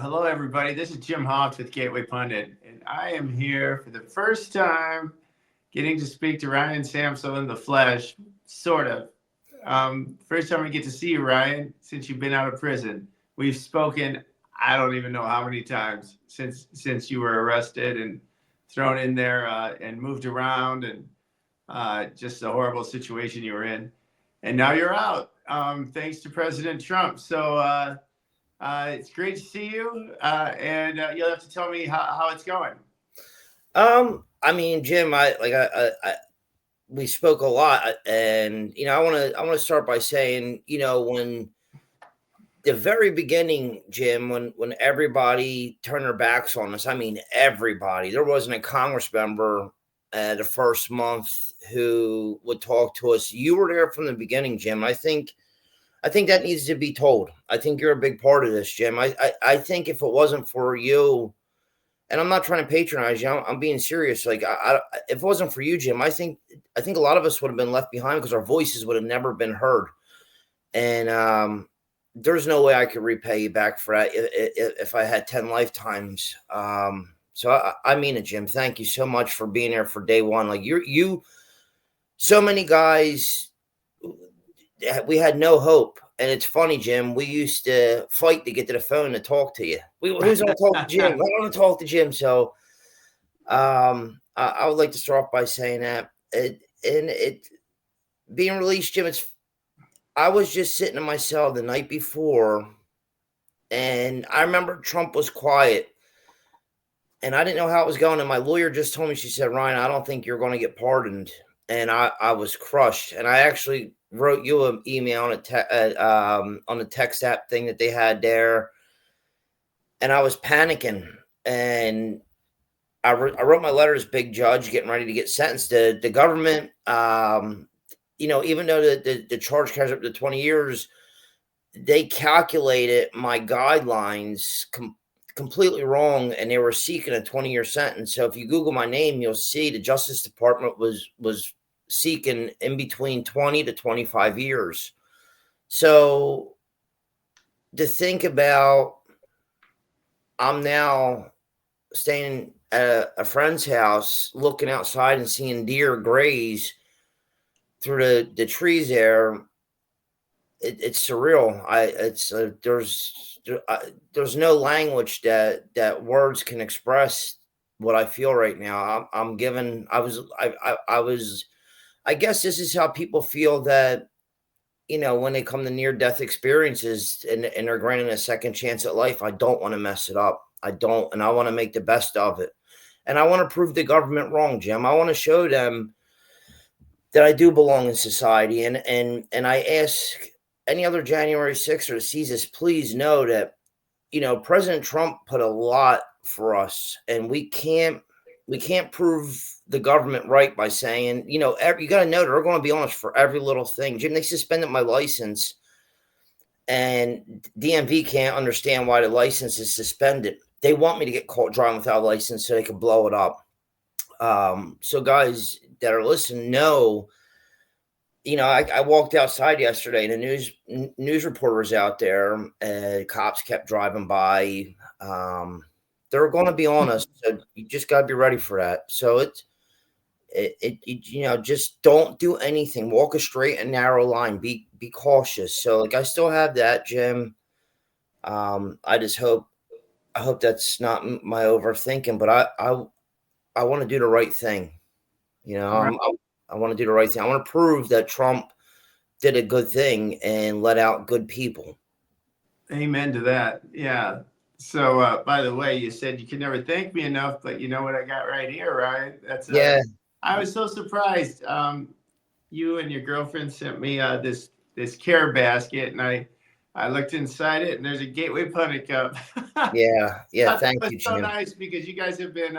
Hello, everybody. This is Jim Hoft with Gateway Pundit, and I am here for the first time getting to speak to Ryan Samsel in the flesh, sort of. First time we get to see you, Ryan, since you've been out of prison. We've spoken, I don't even know how many times since you were arrested and thrown in there and moved around, and just a horrible situation you were in. And now you're out, thanks to President Trump. It's great to see you, and you'll have to tell me how it's going. I mean, Jim, we spoke a lot, and I want to start by saying, when the very beginning, Jim, when everybody turned their backs on us, I mean, everybody, there wasn't a Congress member the first month who would talk to us. You were there from the beginning, Jim. I think that needs to be told. I think you're a big part of this, Jim. I think if it wasn't for you, and I'm not trying to patronize you, I'm being serious. Like, if it wasn't for you, Jim, I think a lot of us would have been left behind because our voices would have never been heard. And there's no way I could repay you back for that if I had 10 lifetimes. So I mean it, Jim. Thank you so much for being there for day one. Like you, so many guys, we had no hope. And it's funny, Jim, we used to fight to get to the phone to talk to you. Who's going to talk to Jim? I want to talk to Jim. So I would like to start off by saying that it being released, Jim, I was just sitting in my cell the night before, and I remember Trump was quiet, and I didn't know how it was going. And my lawyer just told me, she said, Ryan, I don't think you're going to get pardoned. And I was crushed. And I actually wrote you an email on the text app thing that they had there. And I was panicking. And I wrote my letter as big judge, getting ready to get sentenced. The government, even though the charge carries up to 20 years, they calculated my guidelines completely wrong, and they were seeking a 20-year sentence. So if you Google my name, you'll see the Justice Department was seeking in between 20 to 25 years. So to think about, I'm now staying at a friend's house, looking outside and seeing deer graze through the trees there. It's surreal. There's no language that words can express what I feel right now. I guess this is how people feel that, when they come to near-death experiences and they're granted a second chance at life. I don't want to mess it up. I don't, and I want to make the best of it. And I want to prove the government wrong, Jim. I want to show them that I do belong in society. And I ask any other January 6th or sees this, please know that, President Trump put a lot for us, and we can't prove the government right by saying, you got to know they're going to be on us for every little thing. Jim, they suspended my license, and DMV can't understand why the license is suspended. They want me to get caught driving without a license so they can blow it up. So guys that are listening know, I walked outside yesterday, and the news reporters out there, cops kept driving by. They're going to be on us, so you just got to be ready for that. So just don't do anything. Walk a straight and narrow line. Be cautious. So, I still have that, Jim. I hope that's not my overthinking, but I want to do the right thing. I want to do the right thing. I want to prove that Trump did a good thing and let out good people. Amen to that. Yeah. So, by the way, you said you could never thank me enough, but you know what I got right here, right? That's yeah. I was so surprised. You and your girlfriend sent me this care basket, and I looked inside it, and there's a Gateway Pundit cup. Yeah. Thank you, Jim. So nice, because you guys have been,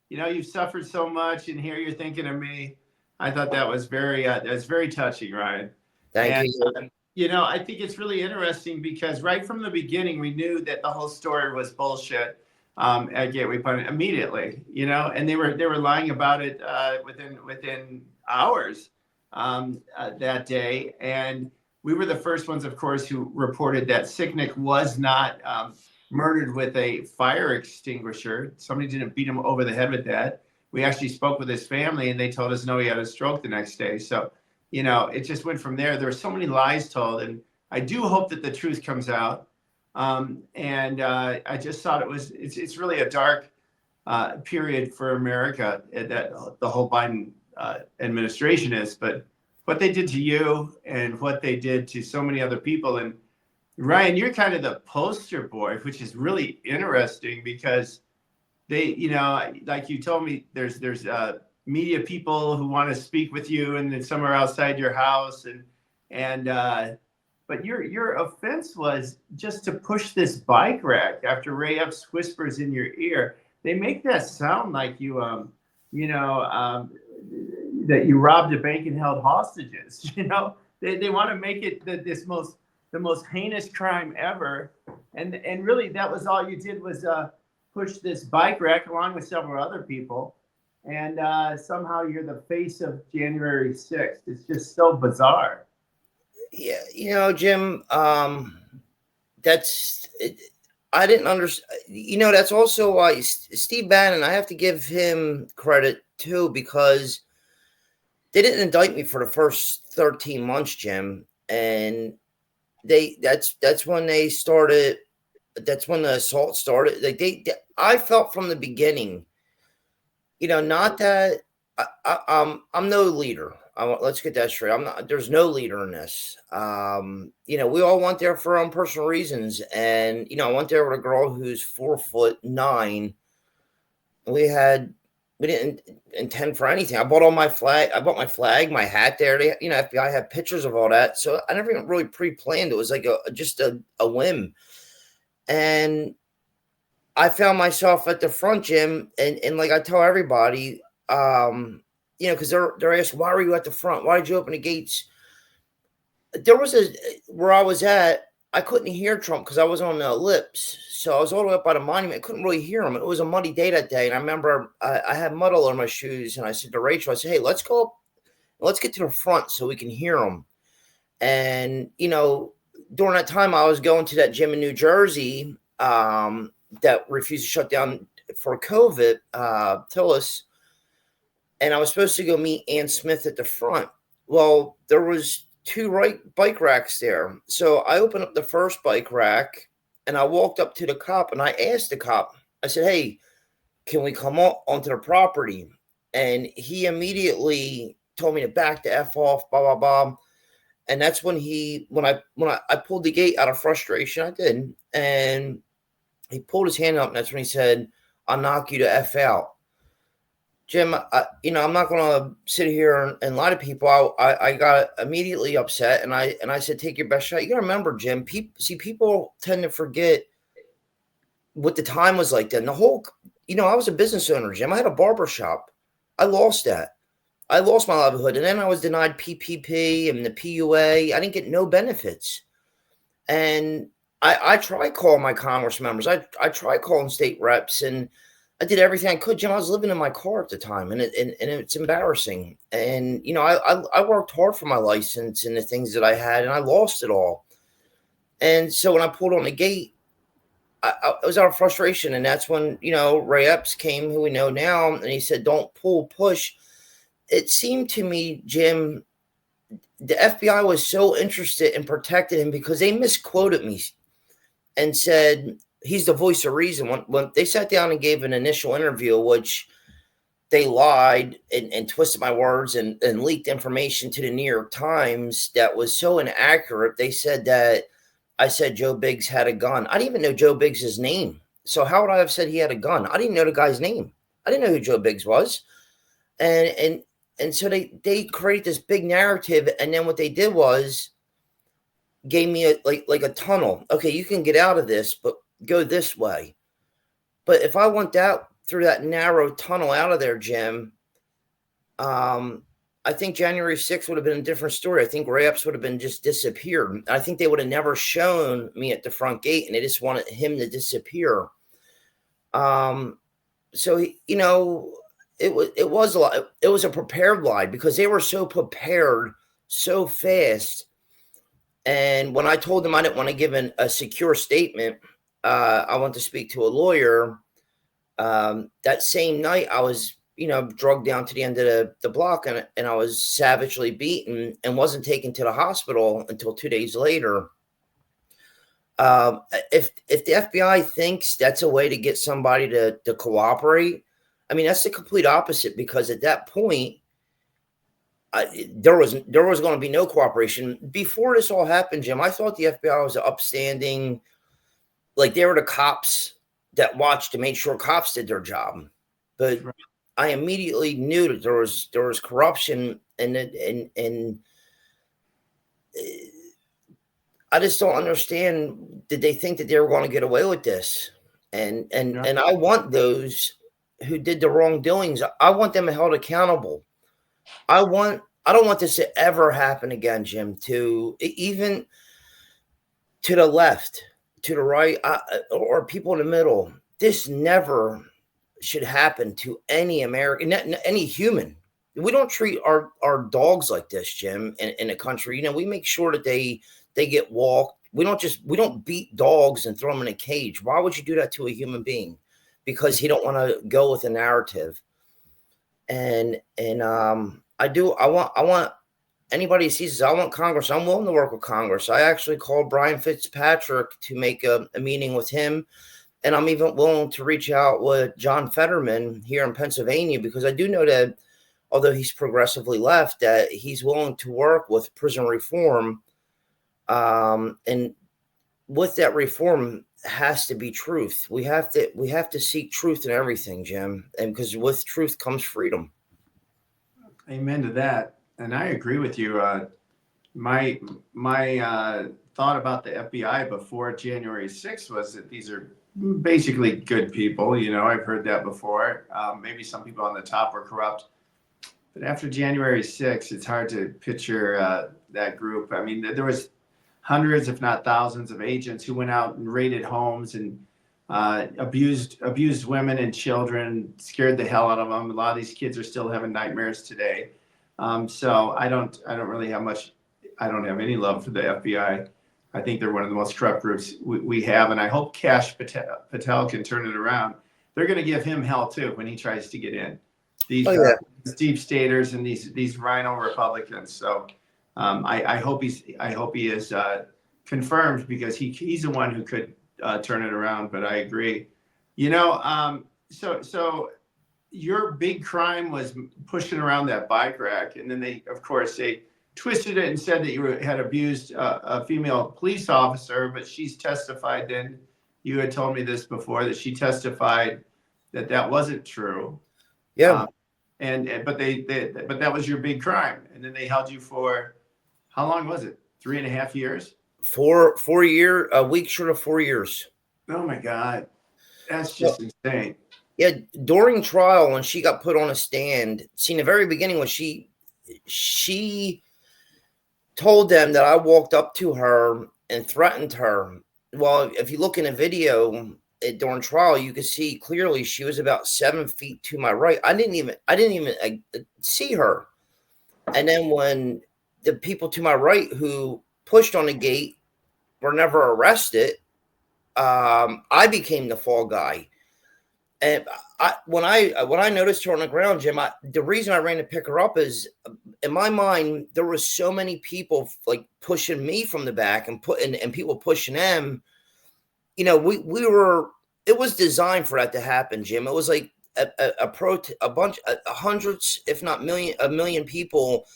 you've suffered so much, and here you're thinking of me. I thought that was very touching, Ryan. Thank you. I think it's really interesting because right from the beginning, we knew that the whole story was bullshit at Gateway Pundit immediately, and they were lying about it within hours that day. And we were the first ones, of course, who reported that Sicknick was not murdered with a fire extinguisher. Somebody didn't beat him over the head with that. We actually spoke with his family, and they told us no, he had a stroke the next day. So, it just went from there. There were so many lies told, and I do hope that the truth comes out. And I just thought it's really a dark period for America that the whole Biden administration is. But what they did to you and what they did to so many other people. And Ryan, you're kind of the poster boy, which is really interesting because they, like you told me, there's media people who want to speak with you, and then somewhere outside your house, and but your offense was just to push this bike rack after Ray Epps whispers in your ear. They make that sound like that you robbed a bank and held hostages. They want to make it the most heinous crime ever, and really that was all you did was push this bike rack along with several other people, and somehow you're the face of January 6th. It's just so bizarre. Yeah, Jim, that's it. I didn't understand. That's also why Steve Bannon, I have to give him credit too, because they didn't indict me for the first 13 months, Jim. And that's when they started. That's when the assault started. I felt from the beginning, not that I'm no leader. Let's get that straight. I'm not. There's no leader in this. We all went there for our own personal reasons, and I went there with a girl who's 4'9". We didn't intend for anything. I bought all my flag. I bought my flag, my hat there. FBI had pictures of all that, so I never even really pre-planned. It was like just a whim, and I found myself at the front, Jim, and like I tell everybody, because they're asking, why were you at the front? Why did you open the gates? There was where I was at, I couldn't hear Trump because I was on the ellipse. So I was all the way up by the monument. I couldn't really hear him. It was a muddy day that day. And I remember I had mud all over my shoes. And I said to Rachel, I said, hey, let's go up. Let's get to the front so we can hear him. And, during that time, I was going to that gym in New Jersey that refused to shut down for COVID, Tillis. And I was supposed to go meet Ann Smith at the front. Well, there was two bike racks there. So I opened up the first bike rack and I walked up to the cop and I asked the cop, I said, hey, can we come onto the property? And he immediately told me to back the F off, blah, blah, blah. And that's when when I pulled the gate out of frustration, I did. And he pulled his hand up and that's when he said, I'll knock you the F out. Jim, I'm not going to sit here and lie to people. I got immediately upset, and I said, take your best shot. You got to remember, Jim, people tend to forget what the time was like then. The whole, I was a business owner, Jim. I had a barber shop. I lost that. I lost my livelihood, and then I was denied PPP and the PUA. I didn't get no benefits. And I tried calling my Congress members. I tried calling state reps, and I did everything I could, Jim. I was living in my car at the time, and it's embarrassing. And I worked hard for my license and the things that I had, and I lost it all. And so when I pulled on the gate, I was out of frustration, and that's when Ray Epps came, who we know now, and he said, "Don't pull, push." It seemed to me, Jim, the FBI was so interested in protecting him because they misquoted me and said he's the voice of reason. When they sat down and gave an initial interview, which they lied and twisted my words and leaked information to the New York Times that was so inaccurate. They said that I said Joe Biggs had a gun. I didn't even know Joe Biggs' name. So how would I have said he had a gun? I didn't know the guy's name. I didn't know who Joe Biggs was. And so they created this big narrative. And then what they did was gave me like a tunnel. Okay, you can get out of this, but go this way. But if I went out through that narrow tunnel out of there, Jim, I think January 6th would have been a different story. I think Ray Epps would have been just disappeared. I think they would have never shown me at the front gate, and they just wanted him to disappear. So it was a lot. It was a prepared lie because they were so prepared so fast. And when I told them I didn't want to give a secure statement, I went to speak to a lawyer. That same night, I was, drugged down to the end of the block, and I was savagely beaten and wasn't taken to the hospital until 2 days later. If the FBI thinks that's a way to get somebody to cooperate, I mean, that's the complete opposite, because at that point, there was going to be no cooperation. Before this all happened, Jim, I thought the FBI was upstanding, like they were the cops that watched and made sure cops did their job. But I immediately knew that there was corruption, and I just don't understand. Did they think that they were going to get away with this? And I want those who did the wrongdoings, I want them held accountable. I don't want this to ever happen again, Jim, to even to the left, to the right, or people in the middle. This never should happen to any American, any human. We don't treat our dogs like this, Jim, in the country. We make sure that they get walked. We don't beat dogs and throw them in a cage. Why would you do that to a human being? Because he don't want to go with a narrative. And I want anybody who sees this, I want Congress. I'm willing to work with Congress. I actually called Brian Fitzpatrick to make a meeting with him. And I'm even willing to reach out with John Fetterman here in Pennsylvania, because I do know that although he's progressively left, that he's willing to work with prison reform. And with that reform has to be truth. We have to seek truth in everything, Jim. And because with truth comes freedom. Amen to that. And I agree with you. My thought about the FBI before January 6th was that these are basically good people. I've heard that before. Maybe some people on the top were corrupt. But after January 6th, it's hard to picture that group. I mean, there was hundreds, if not thousands, of agents who went out and raided homes and abused women and children, scared the hell out of them. A lot of these kids are still having nightmares today. So I don't really have much. I don't have any love for the FBI. I think they're one of the most corrupt groups we have, and I hope Kash Patel can turn it around. They're going to give him hell too when he tries to get in. These deep staters and these rhino Republicans. So I hope he is confirmed, because he's the one who could turn it around. But I agree. So your big crime was pushing around that bike rack, and then they twisted it and said that you had abused a female police officer, but she's testified. Then you had told me this before, that she testified that wasn't true. Yeah. But that was your big crime, and then they held you for how long was it? 3.5 years? 4 years, a week short of 4 years. Oh my God, that's just insane. Yeah, during trial, when she got put on a stand, see, in the very beginning, when she told them that I walked up to her and threatened her. Well, if you look in a video during trial, you could see clearly she was about 7 feet to my right. I didn't even see her. And then when the people to my right who pushed on the gate were never arrested, I became the fall guy. And when I noticed her on the ground, Jim, the reason I ran to pick her up is, in my mind, there was so many people like pushing me from the back and people pushing them. We were. It was designed for that to happen, Jim. It was like hundreds, if not a million people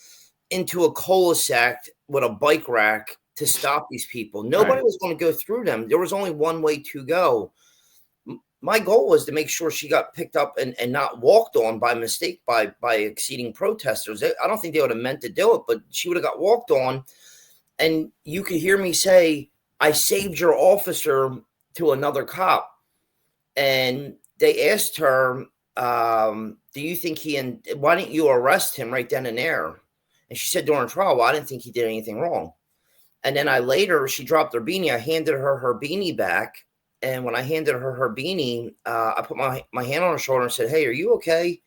into a cul-de-sac with a bike rack to stop these people. Nobody was going to go through them. There was only one way to go. My goal was to make sure she got picked up and not walked on by mistake by exceeding protesters. I don't think they would have meant to do it, but she would have got walked on. And you could hear me say, "I saved your officer," to another cop. And they asked her, "Do you think why didn't you arrest him right then and there?" And she said during trial, "Well, I didn't think he did anything wrong." And then she dropped her beanie. I handed her beanie back. And when I handed her beanie, I put my hand on her shoulder and said, "Hey, are you okay?"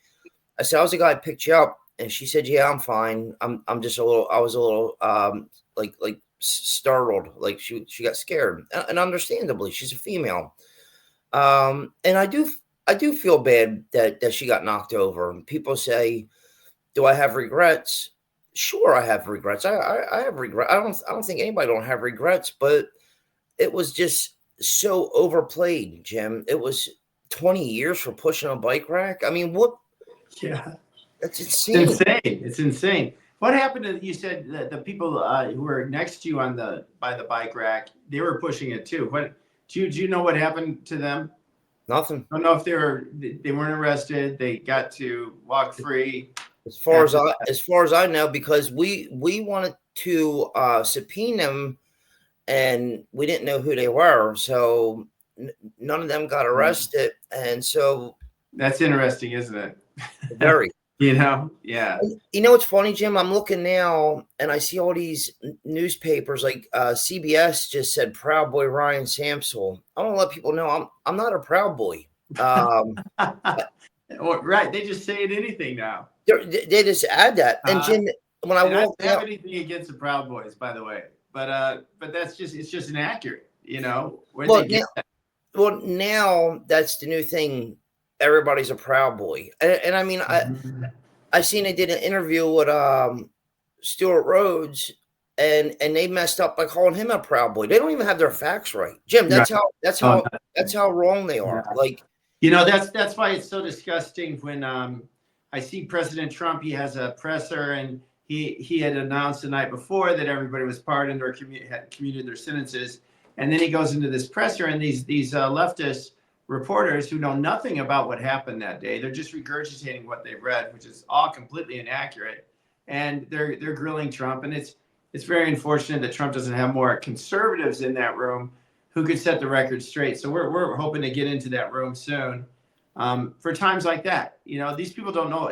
I said, "I was the guy who picked you up." And she said, "Yeah, I'm fine. I was a little like startled, like she got scared, and understandably, she's a female. And I do feel bad that she got knocked over. And people say, "Do I have regrets?" Sure, I have regrets. I have regret. I don't think anybody don't have regrets, but it was just so overplayed, Jim. It was 20 years for pushing a bike rack. I mean, what? Yeah. That's It's insane. insane. It's insane. What happened to you said that the people who were next to you on the by the bike rack, they were pushing it too. What do you know what happened to them? Nothing. I don't know if they weren't arrested. They got to walk free. As far as I know, because we wanted to subpoena them, and we didn't know who they were, so none of them got arrested, and so That's interesting, isn't it? very. Yeah. You know what's funny, Jim? I'm looking now, and I see all these newspapers. Like CBS just said, "Proud Boy Ryan Samsel." I want to let people know I'm not a proud boy. Right. They just say it anything now. They just add that. And Jim, when I walk don't have anything against the Proud Boys, by the way, but it's just inaccurate. Well, now that's the new thing. Everybody's a proud boy, and I mean, I seen they did an interview with Stuart Rhodes, and they messed up by calling him a proud boy. They don't even have their facts right, Jim. That's how wrong they are. Yeah. Like, that's why it's so disgusting when I see President Trump. He has a presser, and he had announced the night before that everybody was pardoned or had commuted their sentences, and then he goes into this presser, and these leftist reporters who know nothing about what happened that day, they're just regurgitating what they've read, which is all completely inaccurate, and they're grilling Trump. And it's very unfortunate that Trump doesn't have more conservatives in that room who could set the record straight. So we're hoping to get into that room soon for times like that. These people don't know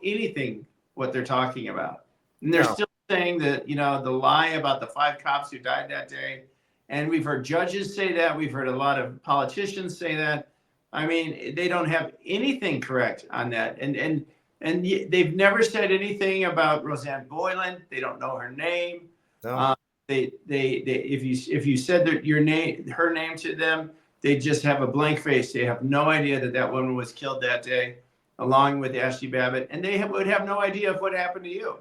anything what they're talking about, and they're still saying that the lie about the 5 cops who died that day. And we've heard judges say that. We've heard a lot of politicians say that. I mean, they don't have anything correct on that. And they've never said anything about Roseanne Boylan. They don't know her name. no. If you said her name to them, they just have a blank face. They have no idea that woman was killed that day, along with Ashley Babbitt, and they would have no idea of what happened to you.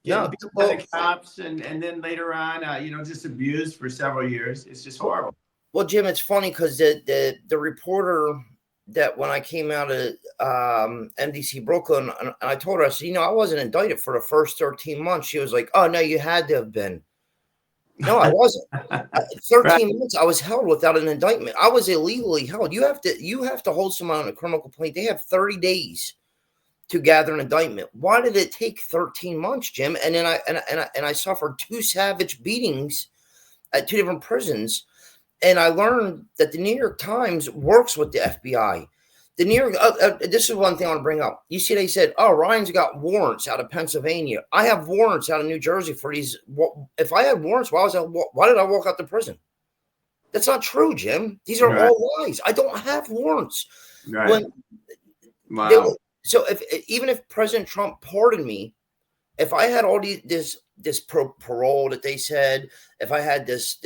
The cops, and then later on, just abused for several years. It's just horrible. Well, Jim, it's funny because the reporter that when I came out of MDC Brooklyn, and I told her, I said, I wasn't indicted for the first 13 months. She was like, "Oh no, you had to have been." No, I wasn't. 13 months, I was held without an indictment. I was illegally held. You have to hold someone on a criminal complaint. They have 30 days to gather an indictment. Why did it take 13 months, Jim? And then I suffered 2 savage beatings at 2 different prisons. And I learned that the New York Times works with the FBI. The New York, this is one thing I want to bring up. You see, they said, "Oh, Ryan's got warrants out of Pennsylvania. I have warrants out of New Jersey for these." If I had warrants, why did I walk out to prison? That's not true, Jim. These are all lies. I don't have warrants. Right. Wow. So even if President Trump pardoned me, if I had all this parole that they said, if I had this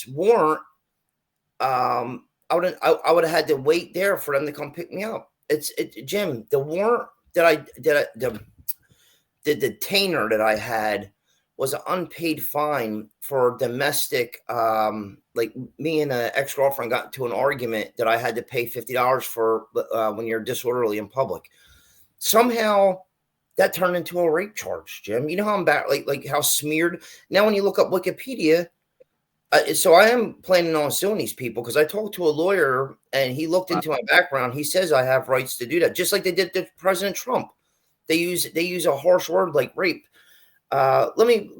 warrant, I would have had to wait there for them to come pick me up. Jim, the warrant the detainer that I had was an unpaid fine for domestic. Like me and an ex-girlfriend got into an argument that I had to pay $50 for when you're disorderly in public. Somehow that turned into a rape charge, Jim. You know how I'm back, like how smeared. Now, when you look up Wikipedia, so I am planning on suing these people because I talked to a lawyer and he looked into my background. He says I have rights to do that, just like they did to President Trump. They use a harsh word like rape. Let me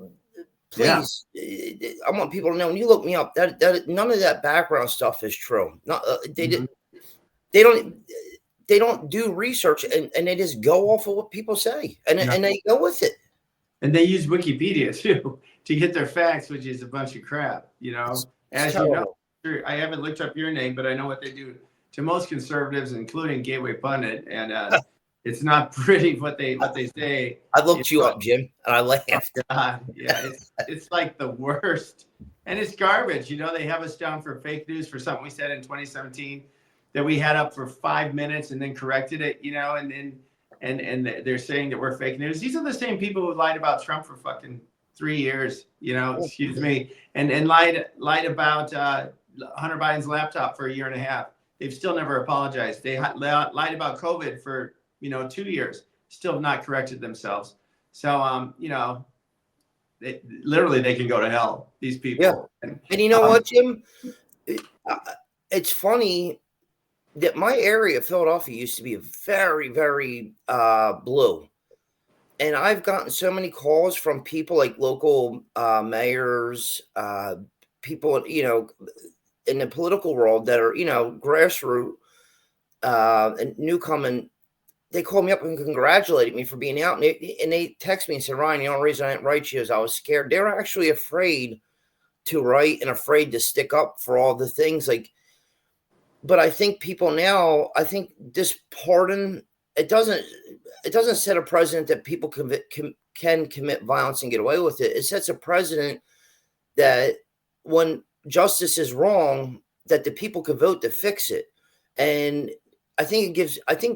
please. Yeah. I want people to know when you look me up that none of that background stuff is true. Not they don't do research and they just go off of what people say and they go with it. And they use Wikipedia too to get their facts, which is a bunch of crap. As you know, I haven't looked up your name, but I know what they do to most conservatives, including Gateway Pundit. And It's not pretty what they say. I looked you up, Jim, and I laughed. Yeah, it's like the worst, and it's garbage. They have us down for fake news for something we said in 2017 that we had up for 5 minutes and then corrected it. And they're saying that we're fake news. These are the same people who lied about Trump for fucking 3 years. Excuse me, and lied about Hunter Biden's laptop for a year and a half. They've still never apologized. They lied about COVID for 2 years. Still have not corrected themselves. So they can go to hell. These people. Yeah. And you know what, Jim? It's funny that my area, Philadelphia, used to be very, very blue. And I've gotten so many calls from people like local mayors, people, in the political world that are, grassroots and newcoming. They called me up and congratulated me for being out. And they text me and said, Ryan, the only reason I didn't write you is I was scared. They were actually afraid to write and afraid to stick up for all the things but I think people now, this pardon, it doesn't set a precedent that people can commit violence and get away with it. It sets a precedent that when justice is wrong, that the people can vote to fix it. And I think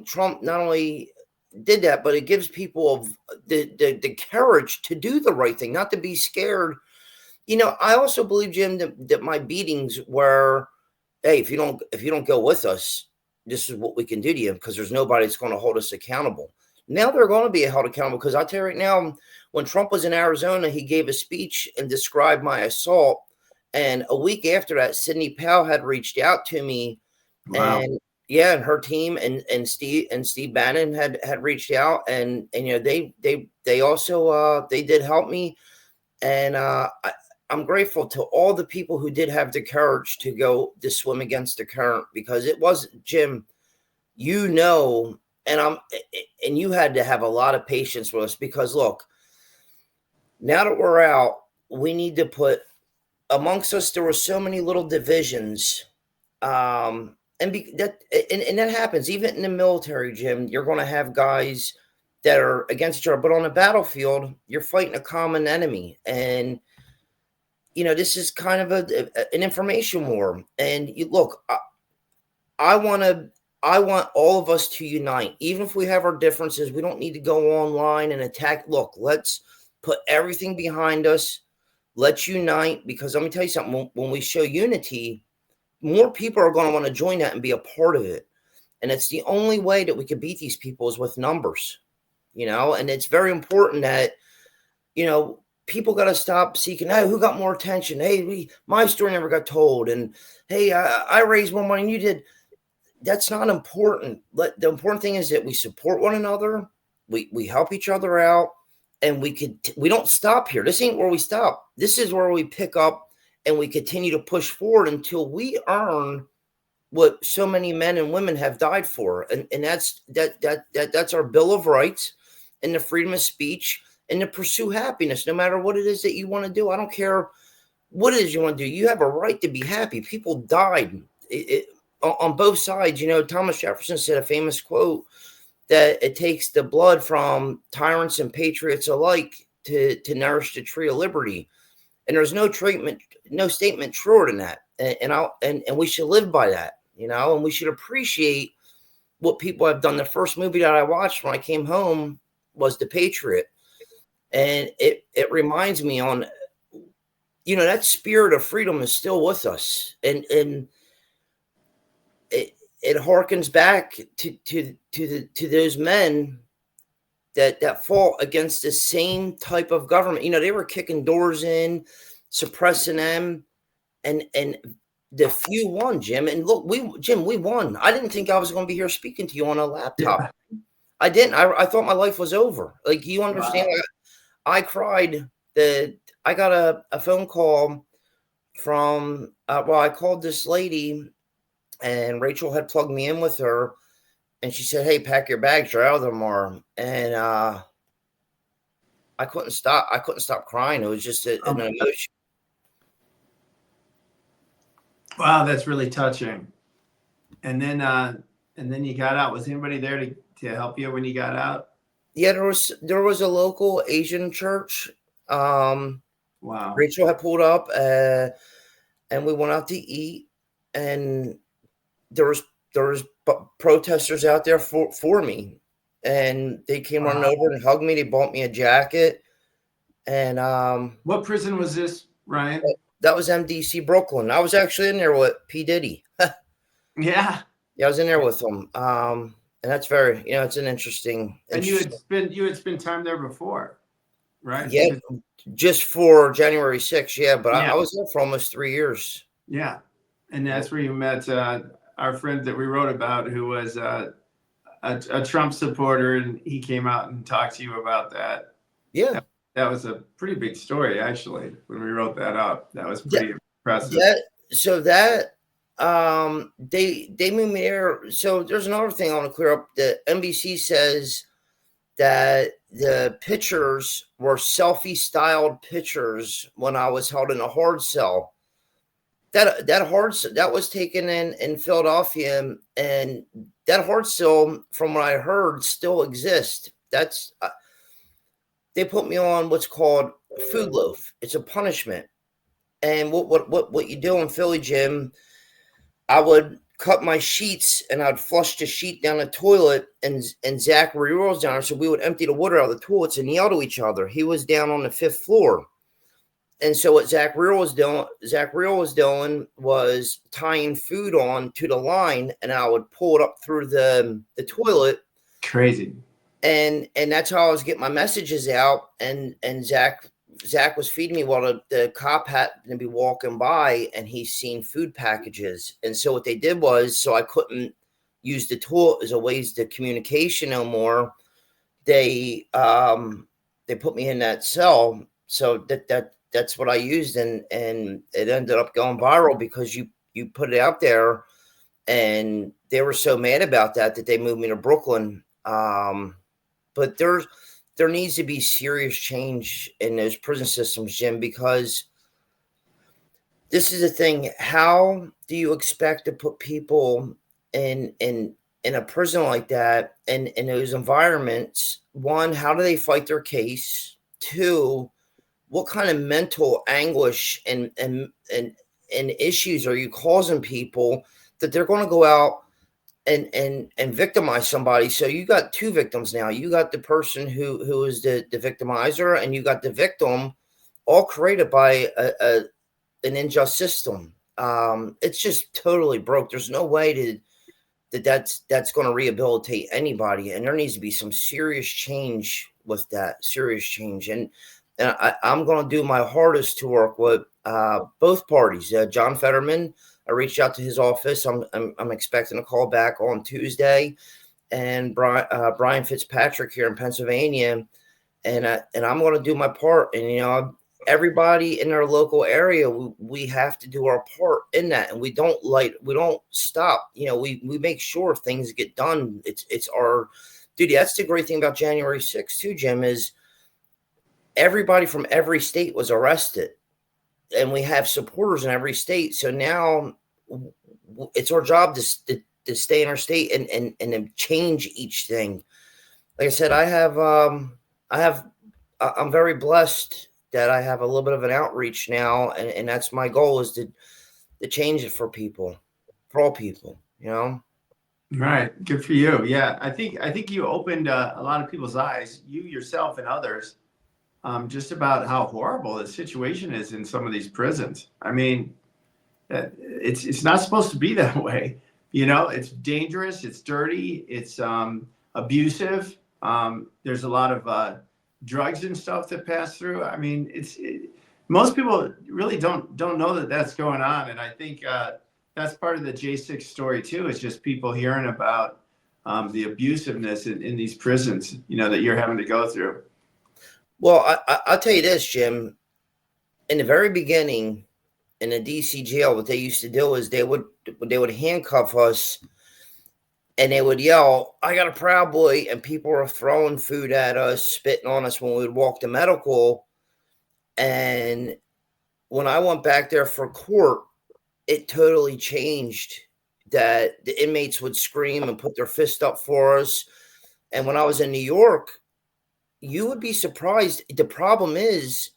Trump not only did that, but it gives people the courage to do the right thing, not to be scared. I also believe, Jim, that my beatings were, hey, if you don't go with us, this is what we can do to you, because there's nobody that's going to hold us accountable. Now they're going to be held accountable, because I'll tell you right now, when Trump was in Arizona, he gave a speech and described my assault. And a week after that, Sidney Powell had reached out to me. Wow. And and her team and Steve Bannon had reached out, and they also they did help me. And I'm grateful to all the people who did have the courage to go to swim against the current, because it was, Jim, and you had to have a lot of patience with us, because look, now that we're out, we need to put amongst us, there were so many little divisions. And that happens even in the military, Jim. You're going to have guys that are against each other, but on the battlefield, you're fighting a common enemy. And this is kind of an information war. And I want all of us to unite, even if we have our differences. We don't need to go online and attack. Look, let's put everything behind us. Let's unite, because let me tell you something. When we show unity, more people are going to want to join that and be a part of it. And it's the only way that we can beat these people is with numbers, and it's very important that, people got to stop seeking, hey, who got more attention? Hey, my story never got told. And hey, I raised more money than you did. That's not important. The important thing is that we support one another. We help each other out, and we don't stop here. This ain't where we stop. This is where we pick up. And we continue to push forward until we earn what so many men and women have died for. And that's our Bill of Rights, and the freedom of speech, and to pursue happiness, no matter what it is that you want to do. I don't care what it is you want to do. You have a right to be happy. People died on both sides. Thomas Jefferson said a famous quote that it takes the blood from tyrants and patriots alike to nourish the tree of liberty. And there's no statement truer than that. And we should live by that, and we should appreciate what people have done. The first movie that I watched when I came home was The Patriot. And it reminds me that spirit of freedom is still with us. And it harkens back to those men that fought against the same type of government. They were kicking doors in, suppressing them, and the few won, Jim. And look, we won. I didn't think I was going to be here speaking to you on a laptop. Yeah. I didn't. I thought my life was over. Like, you understand? Wow. I cried. I got a phone call from, I called this lady, and Rachel had plugged me in with her. And she said, hey, pack your bags, you're out of there tomorrow. And I couldn't stop. I couldn't stop crying. It was just an emotion. Wow, that's really touching. And then you got out. Was anybody there to help you when you got out? Yeah, there was a local Asian church. Um, Wow. Rachel had pulled up, and we went out to eat, and there was protesters out there for me, and they came running Wow. over and hugged me. They bought me a jacket, and What prison was this, Ryan? that was MDC Brooklyn. I was actually in there with P Diddy. Yeah. Yeah, I was in there with him. And that's very, it's an interesting, And you interesting. had spent time there before, right? Yeah, just for January 6th. Yeah, but Yeah. I was there for almost 3 years. Yeah. And that's where you met our friend that we wrote about, who was a Trump supporter, and he came out and talked to you about that. Yeah. That was a pretty big story, actually, when we wrote that up. That was pretty impressive. So that they moved me there. So there's another thing I want to clear up. The NBC says that the pictures were selfie styled pictures when I was held in a hard cell. That was taken in Philadelphia, and that hard cell, from what I heard, still exists. That's they put me on what's called food loaf. It's a punishment. And what you do in Philly, Jim, I would cut my sheets and I'd flush the sheet down the toilet, and Zachary was down there. So we would empty the water out of the toilets and yell to each other. He was down on the 5th floor. And so what Zach Reel was doing was tying food on to the line, and I would pull it up through the toilet. Crazy. And that's how I was getting my messages out. And Zach was feeding me while the cop happened to be walking by, and he's seen food packages. And so what they did was, so I couldn't use the tool as a ways to communication no more. They put me in that cell. So that's what I used, and it ended up going viral because you put it out there, and they were so mad about that they moved me to Brooklyn. But there needs to be serious change in those prison systems, Jim, because this is the thing. How do you expect to put people in a prison like that, and in those environments? One, how do they fight their case? Two, what kind of mental anguish and issues are you causing people that they're going to go out and victimize somebody? So you got two victims now. You got the person who is the victimizer, and you got the victim, all created by an unjust system. It's just totally broke. There's no way that's going to rehabilitate anybody, and there needs to be some serious change with that. Serious change. And I'm going to do my hardest to work with both parties. John Fetterman, I reached out to his office. I'm expecting a call back on Tuesday, and Brian Fitzpatrick here in Pennsylvania, and I'm going to do my part. And everybody in our local area, we have to do our part in that, and we don't stop. We make sure things get done. It's our duty. That's the great thing about January 6th too, Jim, is everybody from every state was arrested, and we have supporters in every state. So now it's our job to stay in our state and change each thing. Like I said, I'm very blessed that I have a little bit of an outreach now, and that's my goal, is to change it for people, for all people, Right. Good for you. Yeah. I think you opened a lot of people's eyes, you yourself and others, just about how horrible the situation is in some of these prisons. I mean, it's not supposed to be that way. It's dangerous. It's dirty. It's abusive. There's a lot of drugs and stuff that pass through. I mean, most people really don't know that that's going on, and I think that's part of the J6 story too. Is just people hearing about the abusiveness in these prisons, that you're having to go through. Well, I'll tell you this, Jim. In the very beginning, in the DC jail, what they used to do is they would handcuff us, and they would yell, "I got a Proud Boy," and people were throwing food at us, spitting on us when we would walk to medical. And when I went back there for court, it totally changed. That the inmates would scream and put their fist up for us. And when I was in New York, you would be surprised. The problem is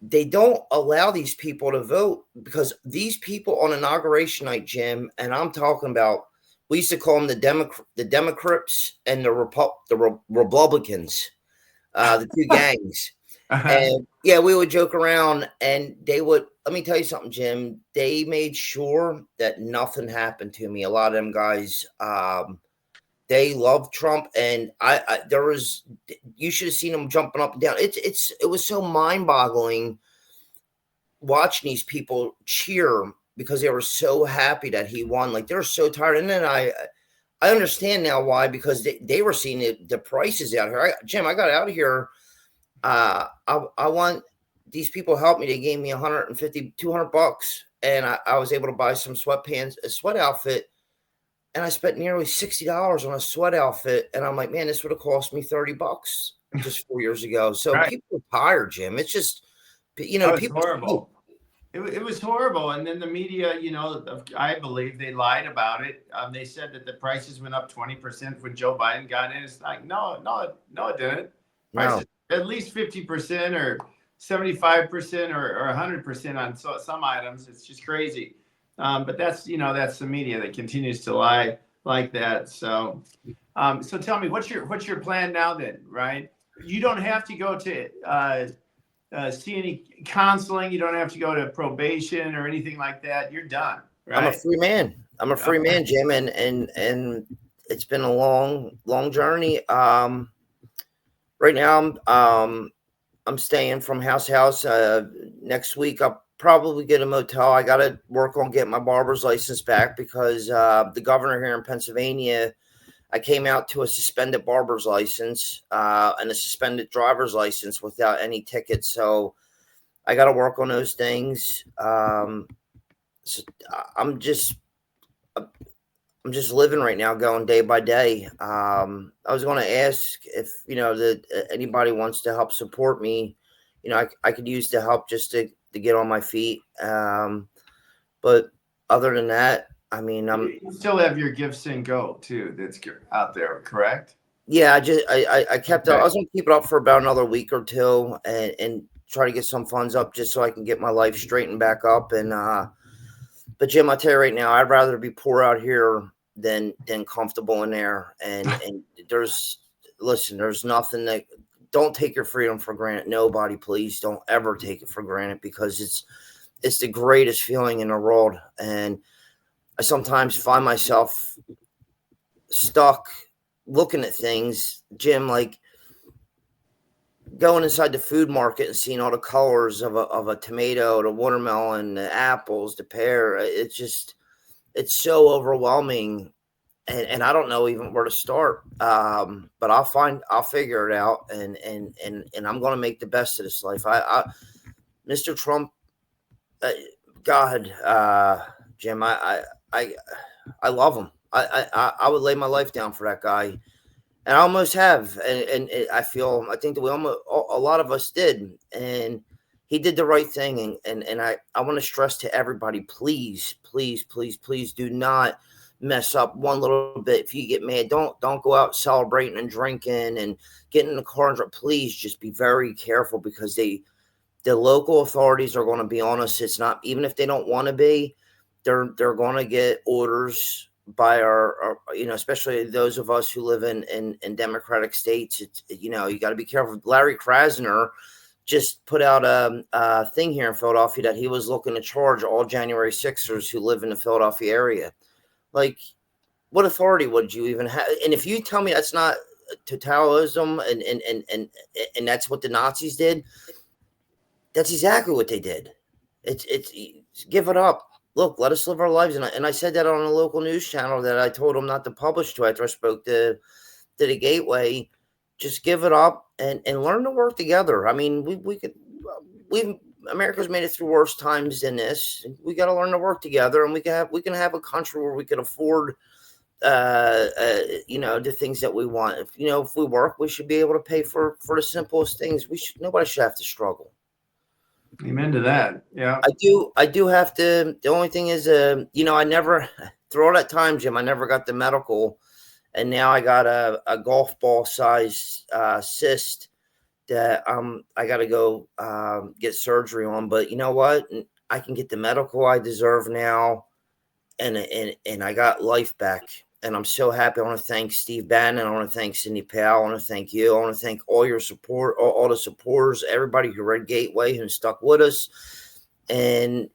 they don't allow these people to vote because these people on inauguration night, Jim, and I'm talking about, we used to call them the Democrats and the Republicans, the two gangs. And yeah, we would joke around and they would, let me tell you something, Jim, they made sure that nothing happened to me. A lot of them guys, they love Trump, and there was, you should have seen them jumping up and down. It was so mind boggling watching these people cheer because they were so happy that he won. Like, they're so tired. And then I understand now why, because they were seeing the prices out here. Jim, I got out of here. I want these people to help me. They gave me $150-200, and I was able to buy some sweatpants, a sweat outfit, and I spent nearly $60 on a sweat outfit. And I'm like, man, this would have cost me $30 just 4 years ago. So Right. people are tired, Jim. It's just, People, horrible. It was horrible. And then the media, I believe they lied about it. They said that the prices went up 20% when Joe Biden got in. It's like, no, it didn't. Prices at least 50% or 75% or 100% on some items. It's just crazy. But that's the media that continues to lie like that. So, so tell me, what's your plan now then, right? You don't have to go to see any counseling. You don't have to go to probation or anything like that. You're done, right? I'm a free man. I'm a free man, Jim, and it's been a long journey. Right now, I'm staying from house to house. Next week, I'll probably get a motel. I got to work on getting my barber's license back because the governor here in Pennsylvania, I came out to a suspended barber's license and a suspended driver's license without any tickets. So I got to work on those things. So I'm just living right now, going day by day. I was going to ask if that anybody wants to help support me. I could use the help just to get on my feet. But other than that, I mean, you still have your Give Sing Go too. That's out there, correct? Yeah, I kept up. I was going to keep it up for about another week or two and try to get some funds up just so I can get my life straightened back up. And but Jim, I tell you right now, I'd rather be poor out here than comfortable in there. And there's nothing that, don't take your freedom for granted. Nobody, please don't ever take it for granted, because it's the greatest feeling in the world. And I sometimes find myself stuck looking at things, Jim, like going inside the food market and seeing all the colors of a tomato, the watermelon, the apples, the pear. It's so overwhelming. And I don't know even where to start. But I'll figure it out. And I'm going to make the best of this life. Mr. Trump, God, Jim, I love him. I would lay my life down for that guy, and I almost have. And I think that a lot of us did, and he did the right thing. And I want to stress to everybody, please, please, please, please do not mess up one little bit. If you get mad, don't go out celebrating and drinking and getting in the car and please just be very careful, because the local authorities are going to be on us. It's not, even if they don't want to be, they're going to get orders by our especially those of us who live in democratic states. It's, you got to be careful. Larry Krasner just put out a thing here in Philadelphia that he was looking to charge all January 6ers who live in the Philadelphia area. Like, what authority would you even have? And if you tell me that's not totalitarianism and that's what the Nazis did, that's exactly what they did. It's give it up. Look, let us live our lives. And I said that on a local news channel that I told them not to publish to after I spoke to the Gateway. Just give it up and learn to work together. I mean, America's made it through worse times than this. We got to learn to work together, and we can have a country where we can afford the things that we want. If we work, we should be able to pay for the simplest things. Nobody should have to struggle. Amen to that. Yeah. I do have to. The only thing is, I never, through all that time, Jim, I never got the medical. and now I got a golf ball size cyst that I got to go get surgery on. But you know what? I can get the medical I deserve now, and I got life back. And I'm so happy. I want to thank Steve Bannon. I want to thank Cindy Powell. I want to thank you. I want to thank all your support, all the supporters, everybody who read Gateway and stuck with us. And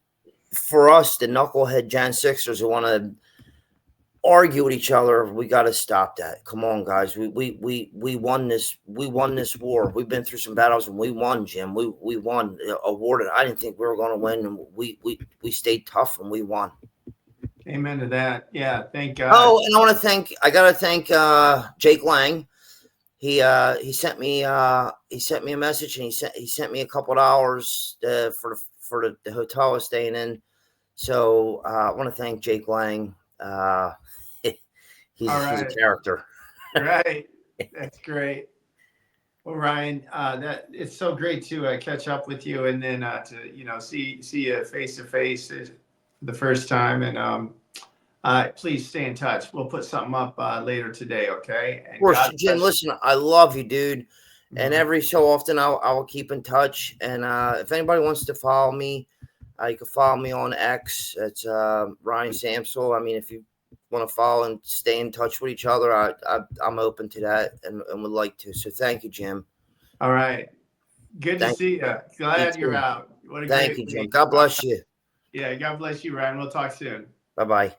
for us, the knucklehead Jan Sixers who want to argue with each other, we got to stop that. Come on, guys. We won this. We won this war. We've been through some battles and we won, Jim. We won a war that I didn't think we were going to win, and we stayed tough and we won. Amen to that. Yeah, thank God. Oh, and I gotta thank Jake Lang. He sent me a message, and he sent me a couple of dollars for the hotel I was staying in. So I want to thank Jake Lang. He's a character. Right. That's great. Well, Ryan, that it's so great to catch up with you, and then to see you face to face the first time, and please stay in touch. We'll put something up later today, okay? And of course, Jim. Listen, I love you, dude. And every so often, I will keep in touch. And if anybody wants to follow me, you can follow me on X. It's Ryan Samsel. I mean, if you want to follow and stay in touch with each other, I'm open to that and would like to. So thank you, Jim. All right. Good to see you. Glad you're out. Thank you, Jim. God bless you. Yeah, God bless you, Ryan. We'll talk soon. Bye-bye.